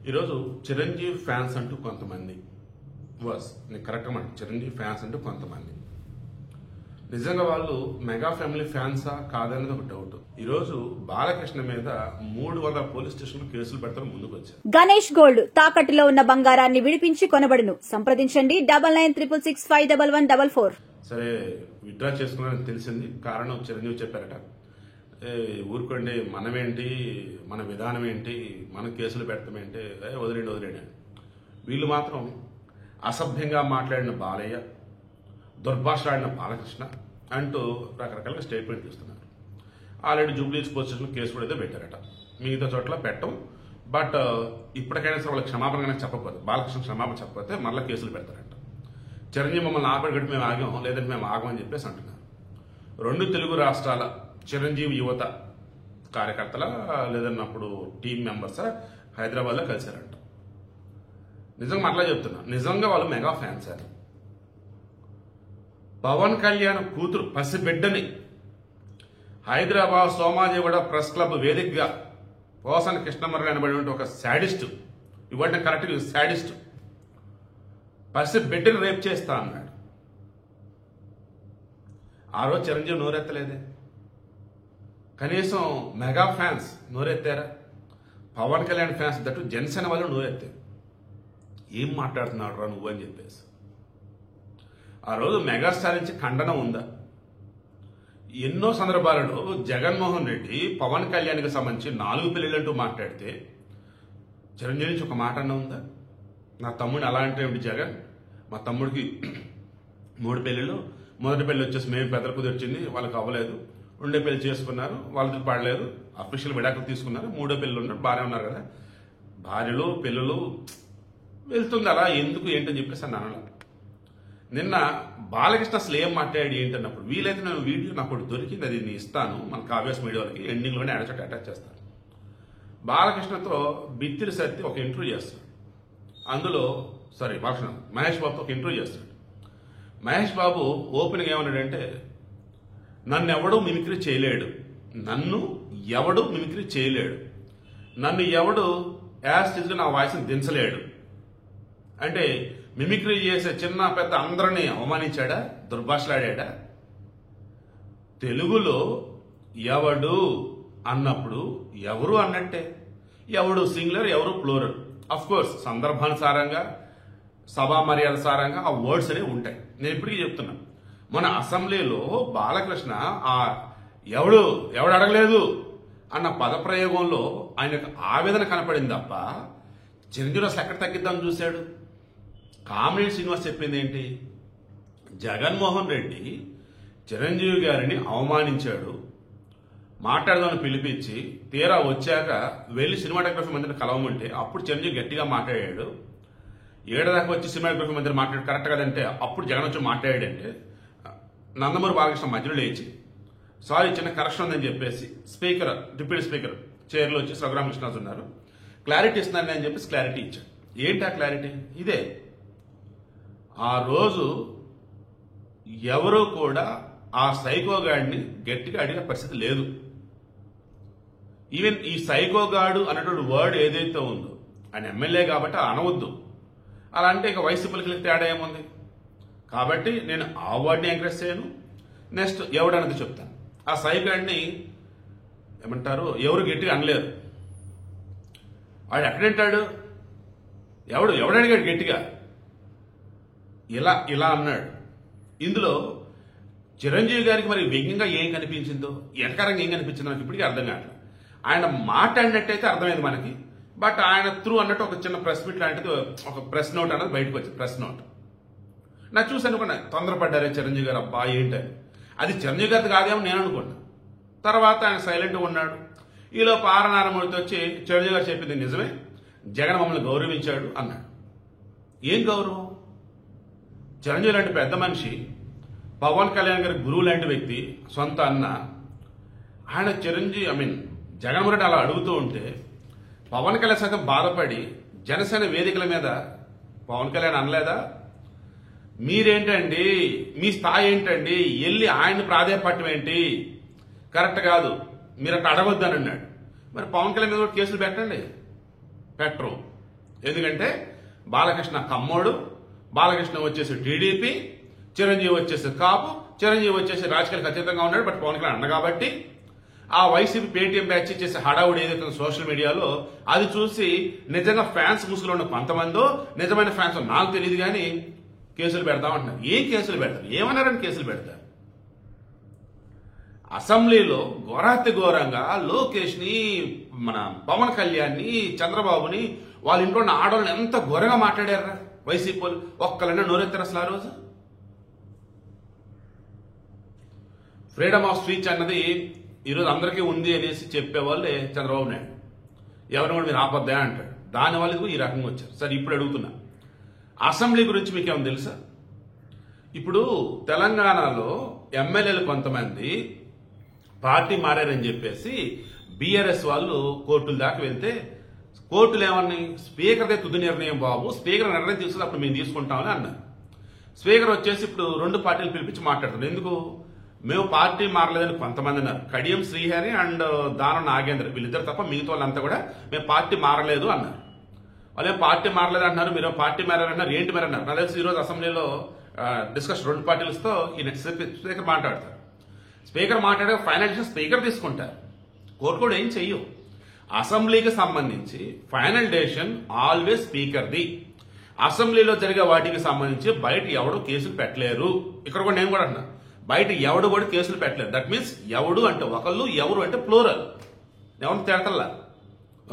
ఈరోజు చిరంజీవి ఫ్యాన్స్ అంటూ కొంతమంది కరెక్ట్ మాట, చిరంజీవి ఫ్యాన్స్ అంటూ కొంతమంది నిజంగా వాళ్ళు మెగా ఫ్యామిలీ ఫ్యాన్సా కాదనేది ఒక డౌట్. ఈరోజు బాలకృష్ణ మీద 300 పోలీస్ స్టేషన్లు కేసులు పెడతారు ముందుకు వచ్చారు. గణేష్ గోల్డ్ తాకట్టులో ఉన్న బంగారాన్ని విడిపించి కొనబడును. సంప్రదించండి 9966651144. సరే, విత్డ్రా చేసుకున్నారని తెలిసింది. కారణం చిరంజీవి చెప్పారట. ఊరుకోండి, మనమేంటి, మన విధానం ఏంటి, మన కేసులు పెడతామేంటి, వదిలేండి. వీళ్ళు మాత్రం అసభ్యంగా మాట్లాడిన బాలయ్య, దుర్భాషలాడిన బాలకృష్ణ అంటూ రకరకాలుగా స్టేట్మెంట్ ఇస్తున్నారు. ఆల్రెడీ జూబ్లీస్ పోలీస్ స్టేషన్ కేసు కూడా ఏదో పెట్టారట. మిగతా చోట్ల పెట్టం, బట్ ఇప్పటికైనా సరే వాళ్ళకి క్షమాపణ చెప్పకపోతే, బాలకృష్ణ క్షమాపణ చెప్పకపోతే మళ్ళీ కేసులు పెడతారట. చిరంజీవి మమ్మల్ని ఆపేటట్టు మేము ఆగాం, లేదంటే మేము ఆగమని చెప్పేసి అంటున్నారు. 2 తెలుగు రాష్ట్రాల చిరంజీవి యువత కార్యకర్తల లేదన్నప్పుడు టీం మెంబర్స్ హైదరాబాద్లో కలిశారంట. నిజంగా అట్లా చెప్తున్నా, నిజంగా వాళ్ళు మెగా ఫ్యాన్స్. పవన్ కళ్యాణ్ కూతురు పసిబిడ్డని హైదరాబాద్ సోమాజిగూడ ప్రెస్ క్లబ్ వేదికగా పోసాని కృష్ణమర్రి అనబడి ఒక శాడిస్ట్, ఇవ్వండి కరెక్ట్, శాడిస్ట్ పసిబిడ్డని రేప్ చేస్తా అన్నాడు. ఆ రోజు చిరంజీవి నోరెత్తలేదే. కనీసం మెగా ఫ్యాన్స్ నోరెత్తారా? పవన్ కళ్యాణ్ ఫ్యాన్స్ దట్టు జనసేన వాళ్ళు నోరెత్తారు. ఏం మాట్లాడుతున్నాడు రా నువ్వు అని చెప్పేసి. ఆ రోజు మెగాస్టార్ నుంచి ఖండన ఉందా? ఎన్నో సందర్భాలలో జగన్మోహన్ రెడ్డి పవన్ కళ్యాణ్కి సంబంధించి 4 పెళ్లిళ్ళంటూ మాట్లాడితే చిరంజీవి నుంచి ఒక మాట అన్న ఉందా? నా తమ్ముడిని అలా అంటే ఏమిటి జగన్, మా తమ్ముడికి 3 పెళ్లిళ్ళు, మొదటి పెళ్లి వచ్చేసి మేము పెద్ద కుదిర్చింది, వాళ్ళకి అవ్వలేదు, ఉండే పెళ్లి చేసుకున్నారు, వాళ్ళకి పడలేదు, అఫీషియల్ విడాకులు తీసుకున్నారు, 3వ పెళ్లి ఉన్నారు, బాగానే ఉన్నారు కదా, భార్యలు పెళ్ళిళ్ళు వెళ్తుంది అలా ఎందుకు ఏంటని చెప్పేసి అన్నాను. నిన్న బాలకృష్ణ అసలు ఏం మాట్లాడి ఏంటన్నప్పుడు వీలైతే నేను వీడియో నాకు దొరికింది, అది నేను ఇస్తాను మన కావ్యాస్ మీడియా వాళ్ళకి, ఎండింగ్లోనే అటాచ్ చేస్తాను. బాలకృష్ణతో బిత్తిరి సత్తి ఒక ఇంటర్వ్యూ చేస్తాడు. అందులో బాలకృష్ణ మహేష్ బాబుతో ఒక ఇంటర్వ్యూ చేస్తాడు. మహేష్ బాబు ఓపెనింగ్ ఏమన్నాడంటే, నన్ను ఎవడు మిమిక్రీ చేయలేడు, నన్ను ఎవడు యాస్టిజ్గా నా వాయిస్ని దించలేడు అంటే మిమిక్రీ చేసే చిన్న పెద్ద అందరినీ అవమానించాడా, దుర్భాషలాడా? తెలుగులో ఎవడు అన్నప్పుడు ఎవరు అన్నట్టే, ఎవడు సింగులర్, ఎవరు ప్లూరల్. అఫ్ కోర్స్ సందర్భానుసారంగా, సభా మర్యాద సారంగా ఆ వర్డ్స్ అనేవి ఉంటాయి. నేను ఇప్పటికీ చెప్తున్నా, మన అసెంబ్లీలో బాలకృష్ణ ఆ ఎవడు అడగలేదు అన్న పదప్రయోగంలో ఆయనకు ఆవేదన కనపడింది తప్ప చిరంజీవి అసలు ఎక్కడ తగ్గిద్దామని చూశాడు. కామినేని శ్రీనివాస్ చెప్పింది ఏంటి? జగన్మోహన్ రెడ్డి చిరంజీవి గారిని అవమానించాడు, మాట్లాడదామని పిలిపించి తీరా వచ్చాక వెళ్ళి సినిమాటోగ్రఫీ మంత్రిని కలవమంటే అప్పుడు చిరంజీవి గట్టిగా మాట్లాడాడు. 7 దాకా వచ్చి సినిమాటోగ్రఫీ మంత్రి మాట్లాడు కరెక్ట్ కదంటే అప్పుడు జగన్ వచ్చి మాట్లాడాడంటే నందమూరి బాలకృష్ణ మధ్యలో లేచి సారీ చిన్న కరెక్షన్ ఉందని చెప్పేసి డిప్యూటీ స్పీకర్ చైర్లో వచ్చి రఘురామకృష్ణరాజు ఉన్నారు, క్లారిటీ ఇస్తున్నాను అని చెప్పేసి క్లారిటీ ఇచ్చాడు. ఏంటి ఆ క్లారిటీ? ఇదే, ఆ రోజు ఎవరూ కూడా ఆ సైకోగాడిని గట్టిగా అడిగిన పరిస్థితి లేదు. ఈవెన్ ఈ సైకోగాడు అన్నటువంటి వర్డ్ ఏదైతే ఉందో ఆయన ఎమ్మెల్యే కాబట్టి అనవద్దు, అలా అంటే ఇక వైసీపీలకి తేడా ఏముంది? కాబట్టి నేను ఆ వర్డ్ని ఎంకరేజ్ చేయను. నెక్స్ట్ ఎవడన్నది చెప్తాను. ఆ సైకోగాడిని ఏమంటారు, ఎవరు గట్టిగా అనలేరు. వాడు ఎక్కడంటాడు, ఎవడడిగాడు గట్టిగా ఇలా అన్నాడు. ఇందులో చిరంజీవి గారికి మరి వ్యంగ్యంగా ఏం కనిపించిందో, ఎటకారంగా ఏం కనిపించిందో నాకు ఇప్పటికీ అర్థం కావట్లేదు. ఆయన మాట్లాడినట్టయితే అర్థమైంది మనకి, బట్ ఆయన త్రూ అన్నట్టు ఒక చిన్న ప్రెస్ మీట్ లాంటిది, ఒక ప్రెస్ నోట్ అన్నది బయటకు వచ్చింది. ప్రెస్ నోట్ నాకు చూసి అనుకున్నా, తొందరపడ్డారే చిరంజీవి గారు, అబ్బా ఏంటని. అది చిరంజీవి గారిది కాదేమో నేను అనుకున్నా. తర్వాత ఆయన సైలెంట్గా ఉన్నాడు. ఈలోపు ఆరనారమూర్తి వచ్చి చిరంజీవి గారు చెప్పింది నిజమే, జగన్ మమ్మల్ని గౌరవించాడు అన్నాడు. ఏం గౌరవం? చిరంజీవి లాంటి పెద్ద మనిషి, పవన్ కళ్యాణ్ గారి గురువు లాంటి వ్యక్తి, సొంత అన్న, ఆయన జగన్మోహన్ రెడ్డి అలా అడుగుతూ ఉంటే పవన్ కళ్యాణ్ సగం బాధపడి జనసేన వేదికల మీద పవన్ కళ్యాణ్ అనలేదా, మీరేంటండి, మీ స్థాయి ఏంటండి, వెళ్ళి ఆయన్ని ప్రాధాన్యపడటం ఏంటి, కరెక్ట్ కాదు, మీరు అట్లా అడగొద్దని అన్నాడు. మరి పవన్ కళ్యాణ్ మీద కేసులు పెట్టండి, పెట్టరు. ఎందుకంటే బాలకృష్ణ కమ్మోడు, బాలకృష్ణ వచ్చేసి టీడీపీ, చిరంజీవి వచ్చేసి కాపు, చిరంజీవి వచ్చేసి రాజకీయాలకు అతీతంగా ఉన్నాడు. బట్ పవన్ కళ్యాణ్ అన్న కాబట్టి ఆ వైసీపీ పేటీఎం బ్యాచ్ చేసే హడావుడి ఏదైతే సోషల్ మీడియాలో అది చూసి నిజంగా ఫ్యాన్స్ ముసుగులో ఉన్న కొంతమందో నిజమైన ఫ్యాన్స్ నాకు తెలియదు కానీ కేసులు పెడతామంటున్నారు. ఏం కేసులు పెడతారు? ఏమన్నారని కేసులు పెడతారు? అసెంబ్లీలో ఘోరాతి ఘోరంగా లోకేష్ ని, మన పవన్ కళ్యాణ్ ని, చంద్రబాబుని, వాళ్ళ ఇంట్లో ఉన్న ఆడవాళ్ళని ఎంత ఘోరంగా మాట్లాడారా వైసీపీ వాళ్ళు. ఒక్కలన్నా నోరెత్తారు అసలు ఆ రోజు? ఫ్రీడమ్ ఆఫ్ స్పీచ్ అన్నది ఈరోజు అందరికీ ఉంది అనేసి చెప్పేవాళ్ళే చంద్రబాబు నాయుడు. ఎవరిని కూడా మీరు ఆపద్దా అంటాడు. దానివల్ల ఈ రకంగా వచ్చారు. సరే, ఇప్పుడు అడుగుతున్నా, అసెంబ్లీ గురించి మీకేమైనా తెలుసా? ఇప్పుడు తెలంగాణలో ఎమ్మెల్యేలు కొంతమంది పార్టీ మారారని చెప్పేసి బీఆర్ఎస్ వాళ్ళు కోర్టుల దాకా వెళ్తే కోర్టులు ఏమన్నాయి? స్పీకర్దే తుది నిర్ణయం బాబు, స్పీకర్ నిర్ణయం తీసుకుని అప్పుడు మేము తీసుకుంటామని అన్నారు. స్పీకర్ వచ్చేసి ఇప్పుడు రెండు పార్టీలు పిలిపించి మాట్లాడుతున్నారు. ఎందుకు? మేము పార్టీ మారలేదని కొంతమంది అన్నారు. కడియం శ్రీహరి అండ్ దానం నాగేంద్ర వీళ్ళిద్దరు తప్ప మిగతా వాళ్ళంతా కూడా మేము పార్టీ మారలేదు అన్నారు. వాళ్ళేం పార్టీ మారలేదు అంటున్నారు, మీరు పార్టీ మారారన్నారు. ఏంటి మరి అన్నారు? నాకు తెలిసి ఈరోజు అసెంబ్లీలో డిస్కషన్ రెండు పార్టీలతో ఈ స్పీకర్ మాట్లాడతారు. స్పీకర్ మాట్లాడే ఫైనల్ డిసిషన్ స్పీకర్ తీసుకుంటారు. కోర్టు కూడా ఏం చెయ్యవు. అసెంబ్లీకి సంబంధించి ఫైనల్ డెసిషన్ ఆల్వేస్ స్పీకర్ది. అసెంబ్లీలో జరిగే వాటికి సంబంధించి బయట ఎవడు కేసులు పెట్టలేరు. ఇక్కడ కూడా నేను కూడా అన్నా, బయట ఎవడు కూడా కేసులు పెట్టలేరు. దట్ మీన్స్ ఎవడు అంటే ఒకళ్ళు, ఎవరు అంటే ప్లూరల్. ఎవరిని తేడతల్లా,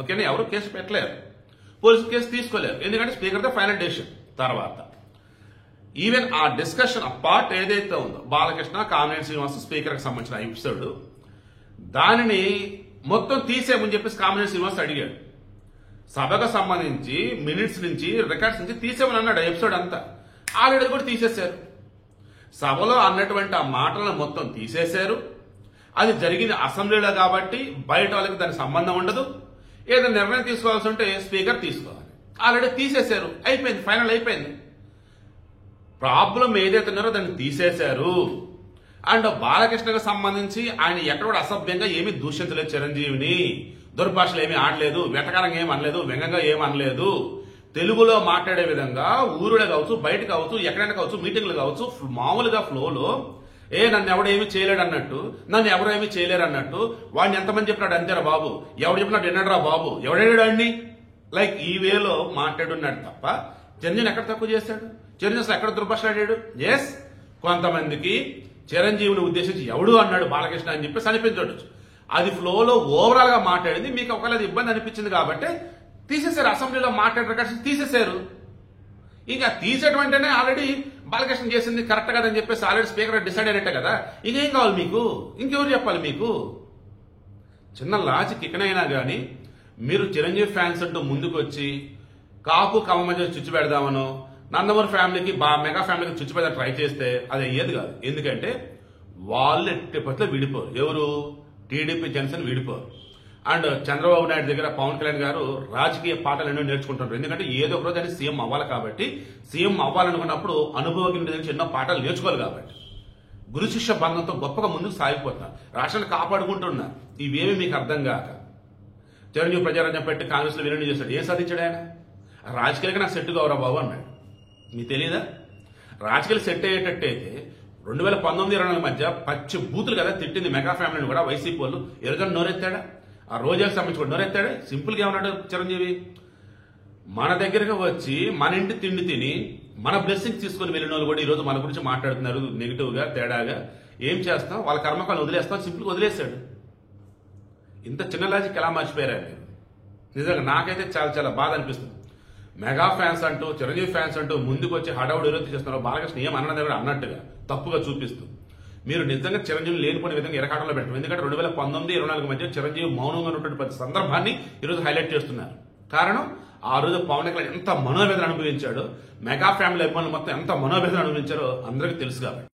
ఓకేనా? ఎవరు కేసు పెట్టలేరు, పోలీసు కేసు తీసుకోలేరు. ఎందుకంటే స్పీకర్ ద ఫైనల్ డెసిషన్. తర్వాత ఈవెన్ ఆ డిస్కషన్ ఆ పార్ట్ ఏదైతే ఉందో బాలకృష్ణ, కామినేని శ్రీనివాస్ స్పీకర్కి సంబంధించిన ఎపిసోడ్, దానిని మొత్తం తీసేయమని చెప్పేసి కామినేని శ్రీనివాస్ అడిగాడు. సభకు సంబంధించి మినిట్స్ నుంచి, రికార్డ్స్ నుంచి తీసేమని అన్నాడు. ఎపిసోడ్ అంతా ఆల్రెడీ కూడా తీసేశారు. సభలో అన్నటువంటి ఆ మాటలను మొత్తం తీసేశారు. అది జరిగింది అసెంబ్లీలో కాబట్టి బయట వాళ్ళకి దానికి సంబంధం ఉండదు. ఏదైనా నిర్ణయం తీసుకోవాల్సి ఉంటే స్పీకర్ తీసుకోవాలి. ఆల్రెడీ తీసేశారు, అయిపోయింది, ఫైనల్ అయిపోయింది. ప్రాబ్లం ఏదైతే ఉన్నారో దాన్ని తీసేశారు. అండ్ బాలకృష్ణకు సంబంధించి ఆయన ఎక్కడ కూడా అసభ్యంగా ఏమీ దూషించలేదు. చిరంజీవిని దుర్భాషలు ఏమీ ఆడలేదు, వెటకారంగా ఏమి అనలేదు, వ్యంగ్యంగా ఏమి అనలేదు. తెలుగులో మాట్లాడే విధంగా ఊరులో కావచ్చు, బయట కావచ్చు, ఎక్కడైనా కావచ్చు, మీటింగ్లు కావచ్చు, మామూలుగా ఫ్లోలో నన్ను ఎవడేమీ చేయలేడు అన్నట్టు, నన్ను ఎవరేమీ చేయలేరు అన్నట్టు, వాడిని ఎంతమంది చెప్పినాడు అంతేరా బాబు, ఎవడు చెప్పినాడు ఎన్నడరా బాబు, ఎవడేడాడు అండి, లైక్ ఈ వేలో మాట్లాడున్నాడు తప్ప చిరంజీవిని ఎక్కడ తక్కువ చేశాడు? చిరంజీవి అసలు ఎక్కడ దుర్భాషలాడాడు? ఎస్, కొంతమందికి చిరంజీవిని ఉద్దేశించి ఎవడు అన్నాడు బాలకృష్ణ అని చెప్పేసి అనిపించవచ్చు. అది ఫ్లోలో ఓవరాల్ గా మాట్లాడింది, మీకు ఒకవేళ అది ఇబ్బంది అనిపించింది కాబట్టి తీసేశారు. అసెంబ్లీలో మాట్లాడే రికార్డ్స్ తీసేశారు. ఇంకా తీసేయడం అంటేనే ఆల్రెడీ బాలకృష్ణ చేసింది కరెక్ట్ కదని చెప్పేసి ఆల్రెడీ స్పీకర్ డిసైడ్ అయినట్టే కదా. ఇంకేం కావాలి మీకు? ఇంకెవరు చెప్పాలి మీకు? చిన్న లాజిక్ ఇకనైనా కానీ మీరు చిరంజీవి ఫ్యాన్స్ అంటూ ముందుకు వచ్చి కాపు కమ్మ మధ్య చుచ్చు పెడదామనో, నందమూరి ఫ్యామిలీకి మెగా ఫ్యామిలీకి చుచ్చు పెడదాం ట్రై చేస్తే అది అయ్యేది కాదు. ఎందుకంటే వాళ్ళు ఎట్టి పట్ల విడిపోరు. ఎవరు? టీడీపీ జనసేన విడిపోరు. అండ్ చంద్రబాబు నాయుడు దగ్గర పవన్ కళ్యాణ్ గారు రాజకీయ పాఠాలు ఎన్నో నేర్చుకుంటారు. ఎందుకంటే ఏదో ఒక రోజు ఆయన సీఎం అవ్వాలి కాబట్టి, సీఎం అవ్వాలనుకున్నప్పుడు అనుభవజ్ఞుడి నుంచి ఎన్నో పాఠాలు నేర్చుకోవాలి కాబట్టి గురు శిష్య బంధంతో గొప్పగా ముందుకు సాగిపోతున్నారు. రాష్ట్రాన్ని కాపాడుకుంటున్నారు. ఇవేమి మీకు అర్థం కాక చిరంజీవి ప్రజారాజ్యం పెట్టి కాంగ్రెస్ లో విలీనం చేశాడు. ఏం సాధించాడు ఆయన? రాజకీయాలకి నాకు సెట్ కావరా బాబు అన్నాడు. మీకు తెలియదా? రాజకీయాలు సెట్ అయ్యేటట్టయితే 2019-20 మధ్య పచ్చి బూతులు కదా తిట్టింది మెగా ఫ్యామిలీని కూడా వైసీపీ వాళ్ళు. ఎరుగని నోరెత్తాడా? ఆ రోజాకి సంబంధించి కూడా నోరెత్తాడా? సింపుల్ గా ఏమన్నాడు చిరంజీవి? మన దగ్గరకు వచ్చి మన ఇంటి తిండి తిని మన బ్లెస్సింగ్ తీసుకుని వెళ్ళిన వాళ్ళు కూడా ఈ రోజు మన గురించి మాట్లాడుతున్నారు నెగిటివ్ గా, తేడాగా. ఏం చేస్తాం? వాళ్ళ కర్మకాలను వదిలేస్తాం. సింపుల్ గా వదిలేశాడు. ఇంత చిన్న లాజిక్ ఎలా మర్చిపోయారా మీరు? నిజంగా నాకైతే చాలా చాలా బాధ అనిపిస్తుంది. మెగా ఫ్యాన్స్ అంటూ, చిరంజీవి ఫ్యాన్స్ అంటూ ముందుకు వచ్చి హడావుడు విరోధి చేస్తున్నారు. బాలకృష్ణ ఏం అన్నది కూడా అన్నట్టుగా తప్పుగా చూపిస్తూ మీరు నిజంగా చిరంజీవి లేనిపోయిన విధంగా ఎరకాటంలో పెట్టడం. ఎందుకంటే 2019-24 మధ్య చిరంజీవి మౌనంగా ఉన్నటువంటి ప్రతి సందర్భాన్ని ఈరోజు హైలైట్ చేస్తున్నారు. కారణం ఆ రోజు పవన్ కళ్యాణ్ ఎంత మనోవేదన అనుభవించాడో, మెగా ఫ్యామిలీ అభిమానులు మొత్తం ఎంత మనోవేదన అనుభవించారో అందరికీ తెలుసు కాబట్టి.